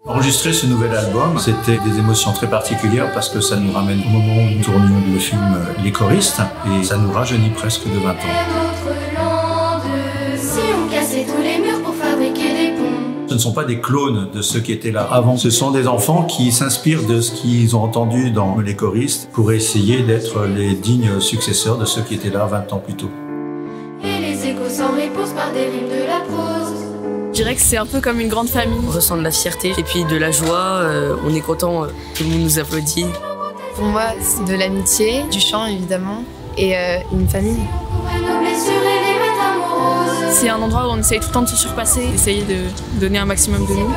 Enregistrer ce nouvel album, c'était des émotions très particulières parce que ça nous ramène au moment où nous tournions le film Les Choristes et ça nous rajeunit presque de 20 ans. Ce ne sont pas des clones de ceux qui étaient là avant, ce sont des enfants qui s'inspirent de ce qu'ils ont entendu dans Les Choristes pour essayer d'être les dignes successeurs de ceux qui étaient là 20 ans plus tôt. Et les échos s'en reposent par des rimes de la prose. Je dirais que c'est un peu comme une grande famille. On ressent de la fierté et puis de la joie, on est content, tout le monde nous applaudit. Pour moi, c'est de l'amitié, du chant évidemment, et une famille. C'est un endroit où on essaye tout le temps de se surpasser, d'essayer de donner un maximum de nous.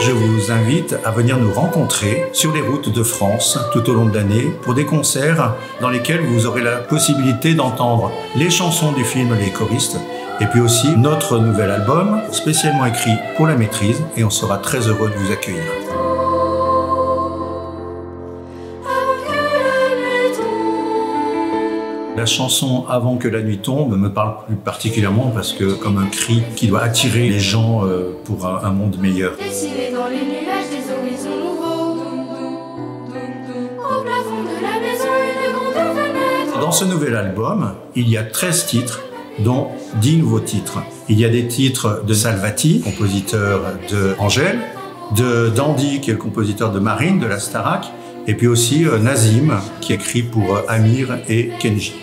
Je vous invite à venir nous rencontrer sur les routes de France tout au long de l'année pour des concerts dans lesquels vous aurez la possibilité d'entendre les chansons du film Les Choristes et puis aussi notre nouvel album spécialement écrit pour la maîtrise et on sera très heureux de vous accueillir. La chanson Avant que la nuit tombe me parle plus particulièrement parce que comme un cri qui doit attirer les gens pour un monde meilleur. Dessiné dans les nuages des horizons nouveaux. Au plafond de la maison, une grande fenêtre. Dans ce nouvel album, il y a 13 titres, dont 10 nouveaux titres. Il y a des titres de Salvati, compositeur de Angèle, de Dandy, qui est le compositeur de Marine, de la Starac, et puis aussi Nazim, qui écrit pour Amir et Kenji.